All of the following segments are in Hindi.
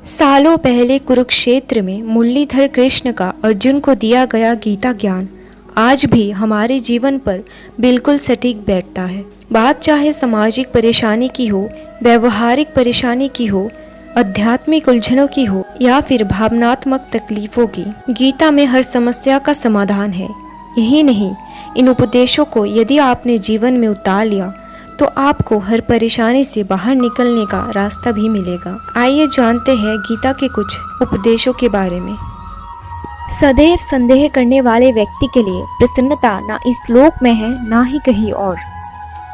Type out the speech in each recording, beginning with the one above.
सालों पहले कुरुक्षेत्र में मुरलीधर कृष्ण का अर्जुन को दिया गया गीता ज्ञान आज भी हमारे जीवन पर बिल्कुल सटीक बैठता है। बात चाहे सामाजिक परेशानी की हो, व्यवहारिक परेशानी की हो, आध्यात्मिक उलझनों की हो या फिर भावनात्मक तकलीफों की, गीता में हर समस्या का समाधान है। यही नहीं, इन उपदेशों को यदि आपने जीवन में उतार लिया तो आपको हर परेशानी से बाहर निकलने का रास्ता भी मिलेगा। आइए जानते हैं गीता के कुछ उपदेशों के बारे में। सदैव संदेह करने वाले व्यक्ति के लिए प्रसन्नता ना इस लोक में है ना ही कहीं और।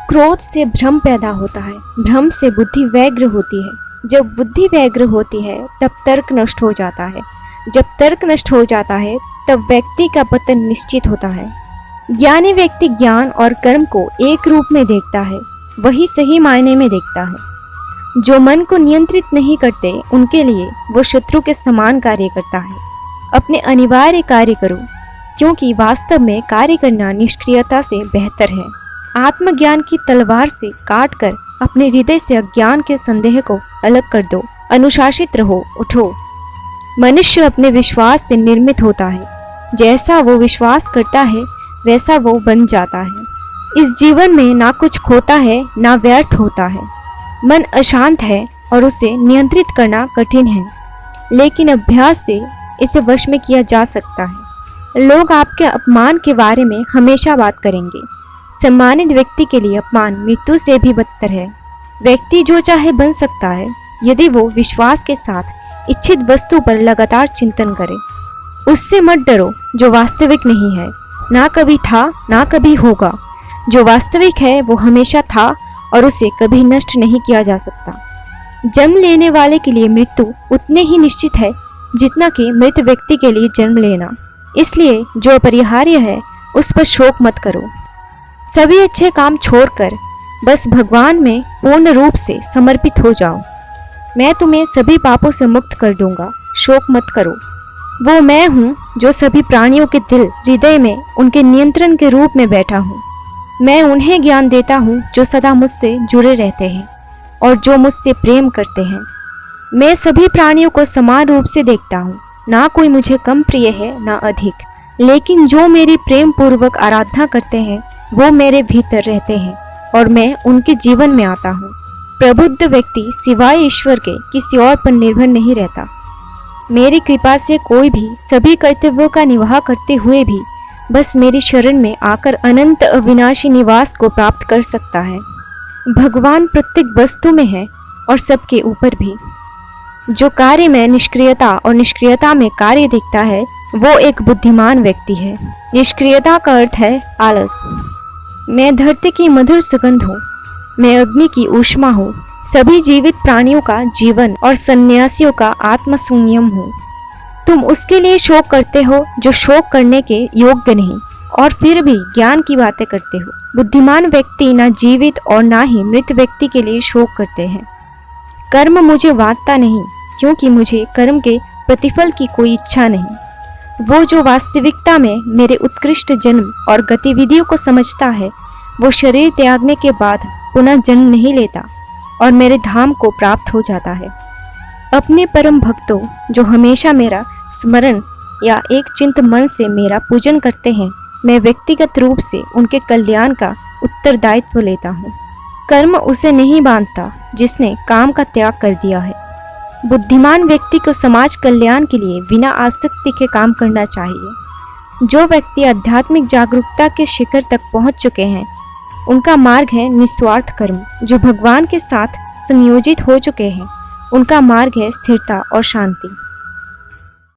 क्रोध से भ्रम पैदा होता है, भ्रम से बुद्धि व्यग्र होती है। जब बुद्धि व्यग्र होती है तब तर्क नष्ट हो जाता है। जब तर्क नष्ट हो जाता है तब व्यक्ति का पतन निश्चित होता है। ज्ञानी व्यक्ति ज्ञान और कर्म को एक रूप में देखता है, वही सही मायने में देखता है। जो मन को नियंत्रित नहीं करते उनके लिए वो शत्रु के समान कार्य करता है। अपने अनिवार्य कार्य करो, क्योंकि वास्तव में कार्य करना निष्क्रियता से बेहतर है। आत्मज्ञान की तलवार से काट कर अपने हृदय से अज्ञान के संदेह को अलग कर दो। अनुशासित रहो, उठो। मनुष्य अपने विश्वास से निर्मित होता है। जैसा वो विश्वास करता है वैसा वो बन जाता है। इस जीवन में ना कुछ खोता है ना व्यर्थ होता है। मन अशांत है और उसे नियंत्रित करना कठिन है, लेकिन अभ्यास से इसे वश में किया जा सकता है। लोग आपके अपमान के बारे में हमेशा बात करेंगे। सम्मानित व्यक्ति के लिए अपमान मृत्यु से भी बदतर है। व्यक्ति जो चाहे बन सकता है यदि वो विश्वास के साथ इच्छित वस्तु पर लगातार चिंतन करे। उससे मत डरो जो वास्तविक नहीं है, ना कभी था ना कभी होगा। जो वास्तविक है वो हमेशा था और उसे कभी नष्ट नहीं किया जा सकता। जन्म लेने वाले के लिए मृत्यु उतने ही निश्चित है जितना कि मृत व्यक्ति के लिए जन्म लेना। इसलिए जो अपरिहार्य है उस पर शोक मत करो। सभी अच्छे काम छोड़कर बस भगवान में पूर्ण रूप से समर्पित हो जाओ। मैं तुम्हें सभी पापों से मुक्त कर दूंगा, शोक मत करो। वो मैं हूँ जो सभी प्राणियों के दिल हृदय में उनके नियंत्रण के रूप में बैठा हूँ। मैं उन्हें ज्ञान देता हूँ जो सदा मुझसे जुड़े रहते हैं और जो मुझसे प्रेम करते हैं। मैं सभी प्राणियों को समान रूप से देखता हूँ, ना कोई मुझे कम प्रिय है ना अधिक। लेकिन जो मेरी प्रेम पूर्वक आराधना करते हैं वो मेरे भीतर रहते हैं और मैं उनके जीवन में आता हूँ। प्रबुद्ध व्यक्ति सिवाय ईश्वर के किसी और पर निर्भर नहीं रहता। मेरी कृपा से कोई भी सभी कर्तव्यों का निर्वाह करते हुए भी बस मेरी शरण में आकर अनंत अविनाशी निवास को प्राप्त कर सकता है। भगवान प्रत्येक वस्तु में है और सबके ऊपर भी। जो कार्य में निष्क्रियता और निष्क्रियता में कार्य देखता है वो एक बुद्धिमान व्यक्ति है। निष्क्रियता का अर्थ है आलस। मैं धरती की मधुर सुगंध हूँ, मैं अग्नि की ऊष्मा हूँ, सभी जीवित प्राणियों का जीवन और सन्यासियों का आत्म संयम हूँ। तुम उसके लिए शोक करते हो जो शोक करने के योग्य नहीं और फिर भी ज्ञान की बातें करते हो। बुद्धिमान व्यक्ति ना जीवित और ना ही मृत व्यक्ति के लिए शोक करते हैं। कर्म मुझे बांधता नहीं, क्योंकि मुझे कर्म के प्रतिफल की कोई इच्छा नहीं। वो जो वास्तविकता में मेरे उत्कृष्ट जन्म और गतिविधियों को समझता है वो शरीर त्यागने के बाद पुनः जन्म नहीं लेता और मेरे धाम को प्राप्त हो जाता है। अपने परम भक्तों जो हमेशा मेरा स्मरण या एक चिंत मन से मेरा पूजन करते हैं, मैं व्यक्तिगत रूप से उनके कल्याण का उत्तरदायित्व लेता हूँ। कर्म उसे नहीं बांधता जिसने काम का त्याग कर दिया है। बुद्धिमान व्यक्ति को समाज कल्याण के लिए बिना आसक्ति के काम करना चाहिए। जो व्यक्ति आध्यात्मिक जागरूकता के शिखर तक पहुँच चुके हैं उनका मार्ग है निस्वार्थ कर्म। जो भगवान के साथ संयोजित हो चुके हैं उनका मार्ग है स्थिरता और शांति।